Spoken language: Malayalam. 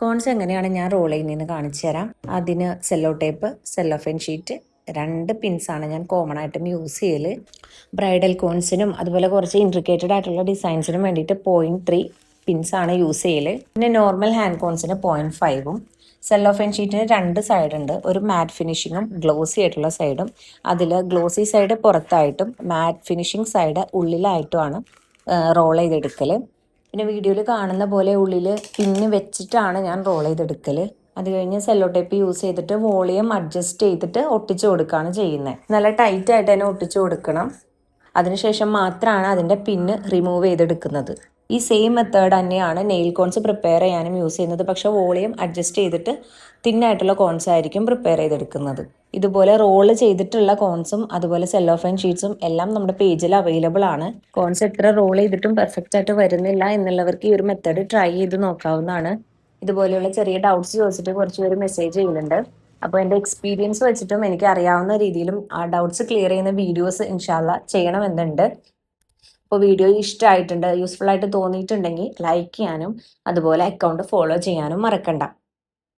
കോൺസ് എങ്ങനെയാണ് ഞാൻ റോൾ ചെയ്യുന്നതെന്ന് കാണിച്ചു തരാം. അതിന് സെല്ലോ ടേപ്പ്, സെല്ലോഫെൻ ഷീറ്റ്, 2 പിൻസാണ് ഞാൻ കോമൺ ആയിട്ടും യൂസ് ചെയ്യൽ. ബ്രൈഡൽ കോൺസിനും അതുപോലെ കുറച്ച് ഇൻട്രിക്കേറ്റഡ് ആയിട്ടുള്ള ഡിസൈൻസിനും വേണ്ടിയിട്ട് 0.3 പിൻസാണ് യൂസ് ചെയ്യൽ. പിന്നെ നോർമൽ ഹാൻഡ് കോൺസിന് 0.5ഉം. സെല്ലോഫെൻ ഷീറ്റിന് 2 സൈഡ് ഉണ്ട്, ഒരു മാറ്റ് ഫിനിഷിങ്ങും ഗ്ലോസി ആയിട്ടുള്ള സൈഡും. അതിൽ ഗ്ലോസി സൈഡ് പുറത്തായിട്ടും മാറ്റ് ഫിനിഷിംഗ് സൈഡ് ഉള്ളിലായിട്ടുമാണ് റോൾ ചെയ്തെടുക്കൽ. പിന്നെ വീഡിയോയിൽ കാണുന്ന പോലെ ഉള്ളിൽ പിന്ന് വെച്ചിട്ടാണ് ഞാൻ റോൾ ചെയ്തെടുക്കൽ. അത് കഴിഞ്ഞ് സെല്ലോ ടേപ്പ് യൂസ് ചെയ്തിട്ട് വോളിയം അഡ്ജസ്റ്റ് ചെയ്തിട്ട് ഒട്ടിച്ചു കൊടുക്കുകയാണ് ചെയ്യുന്നത്. നല്ല ടൈറ്റ് ആയിട്ട് തന്നെ ഒട്ടിച്ചു കൊടുക്കണം. അതിനുശേഷം മാത്രമാണ് അതിൻ്റെ പിന്ന് റിമൂവ് ചെയ്തെടുക്കുന്നത്. ഈ സെയിം മെത്തേഡ് തന്നെയാണ് നെയിൽ കോൺസ് പ്രിപ്പയർ ചെയ്യാനും യൂസ് ചെയ്യുന്നത്. പക്ഷേ വോളിയം അഡ്ജസ്റ്റ് ചെയ്തിട്ട് തിന്നായിട്ടുള്ള കോൺസ് ആയിരിക്കും പ്രിപ്പയർ ചെയ്തെടുക്കുന്നത്. ഇതുപോലെ റോള് ചെയ്തിട്ടുള്ള കോൺസും അതുപോലെ സെല്ലോഫൈൻ ഷീറ്റ്സും എല്ലാം നമ്മുടെ പേജിൽ അവൈലബിൾ ആണ്. കോൺസ് എത്ര റോൾ ചെയ്തിട്ടും പെർഫെക്റ്റ് ആയിട്ട് വരുന്നില്ല എന്നുള്ളവർക്ക് ഈ ഒരു മെത്തേഡ് ട്രൈ ചെയ്ത് നോക്കാവുന്നതാണ്. ഇതുപോലെയുള്ള ചെറിയ ഡൗട്ട്സ് ചോദിച്ചിട്ട് കുറച്ച് പേര് മെസ്സേജ് ചെയ്യുന്നുണ്ട്. അപ്പോൾ എൻ്റെ എക്സ്പീരിയൻസ് വെച്ചിട്ടും എനിക്ക് അറിയാവുന്ന രീതിയിലും ആ ഡൗട്ട്സ് ക്ലിയർ ചെയ്യുന്ന വീഡിയോസ് ഇൻഷാല്ല ചെയ്യണമെന്നുണ്ട്. അപ്പോൾ വീഡിയോ ഇഷ്ടമായിട്ടുണ്ട്, യൂസ്ഫുൾ ആയിട്ട് തോന്നിയിട്ടുണ്ടെങ്കിൽ ലൈക്ക് ചെയ്യാനും അതുപോലെ അക്കൗണ്ട് ഫോളോ ചെയ്യാനും മറക്കണ്ട.